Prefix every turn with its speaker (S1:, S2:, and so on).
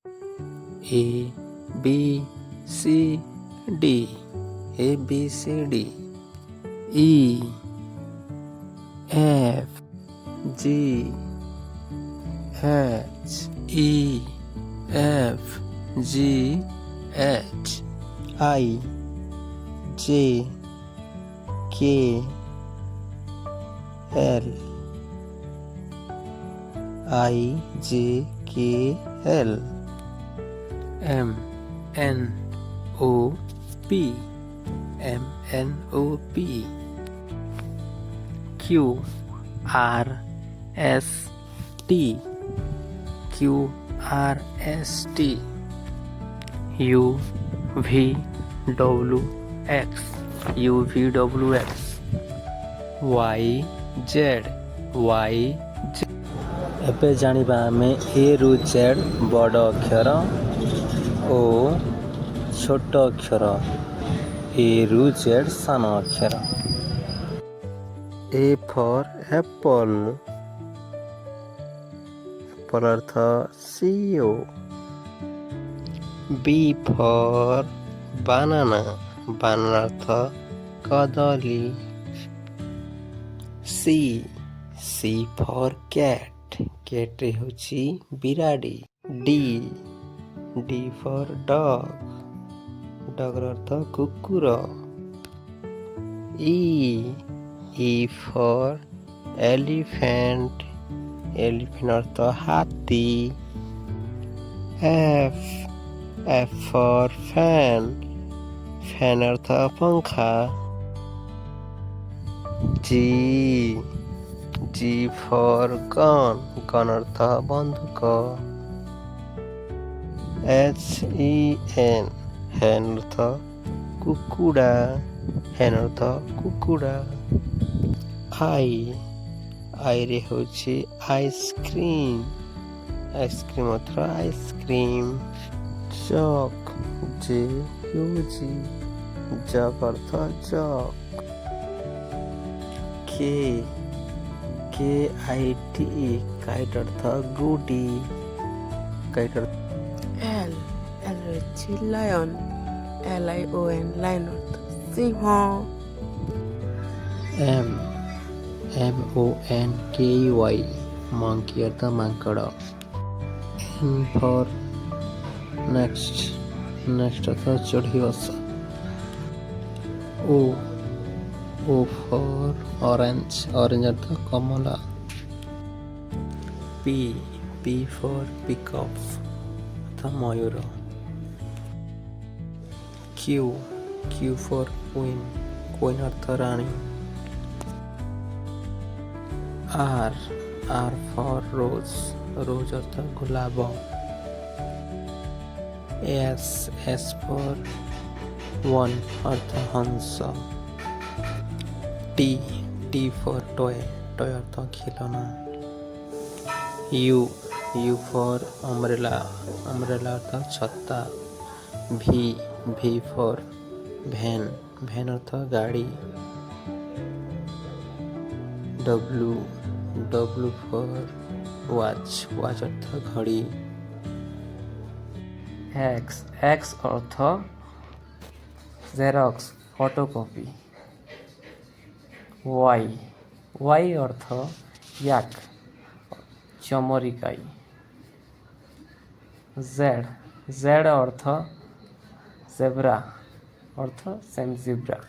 S1: A B C D, A B C D. E F G H, E F G H, I J K L, I J K L. M N O P, M N O P. Q R S T, Q R S T. U V W X, U V W X. Y Z, Y Z. ଏବେ ଜାଣିବା ଆମେ A ରୁ Z ବଡ଼ ଅକ୍ଷର ଓ ଛୋଟ ଅକ୍ଷର, A ରୁ Z ସାନ ଅକ୍ଷର। A for apple, apple ଅର୍ଥ CEO। B for banana, banana ଅର୍ଥ କଦଳୀ। C for cat, cat ହେଉଛି ବିରାଡ଼ି। D for dog, dog ଅର୍ଥ କୁକୁର। E for elephant, elephant ଅର୍ଥ ହାତୀ। F for fan, fan ଅର୍ଥ ପଙ୍ଖା। G for gun, gun ଅର୍ଥ ବନ୍ଧୁକ। Hen, hen ଅର୍ଥ କୁକୁଡ଼ା, hen ଅର୍ଥ କୁକୁଡ଼ା। I ରେ ହେଉଛି ଆଇସ୍କ୍ରିମ୍, ଆଇସ୍କ୍ରିମ୍ ଅର୍ଥ ଆଇସ୍କ୍ରିମ୍। J ଜଗ୍ ଅର୍ଥ ଜଗ୍। Kite, kite ଅର୍ଥ ଗୁଡ଼ି, kite ଅର୍ଥ।
S2: L ହେଉଛି lion, LION, lion ଅର୍ଥ ସିଂହ।
S1: MONKEY, monkey ଅର୍ଥ ମାଙ୍କଡ଼। N for next ଅର୍ଥ ଚଢ଼ି ବସ। O for orange, orange ଅର୍ଥ କମଳା। P for peacock ଅର୍ଥ ମୟୂର। Q for queen, queen ଅର୍ଥ ରାଣୀ। R for rose, rose ଅର୍ଥ ଗୋଲାପ। S for one ଅର୍ଥ ହଂସ। T for toy, toy ଅର୍ଥ ଖେଳନା। U for umbrella, umbrella ଅର୍ଥ ଛତା। V for van, van ଅର୍ଥ ଗାଡ଼ି। W for watch, watch ଅର୍ଥ ଘଡ଼ି। X ଅର୍ଥ ଜେରକ୍ସ, ଫଟୋକପି। Y ଅର୍ଥ ୟାକ୍, ଚମରିକାଇ। Z ଅର୍ଥ ଜେବ୍ରା, ଅର୍ଥ ସେମ୍ ଜିବ୍ରା।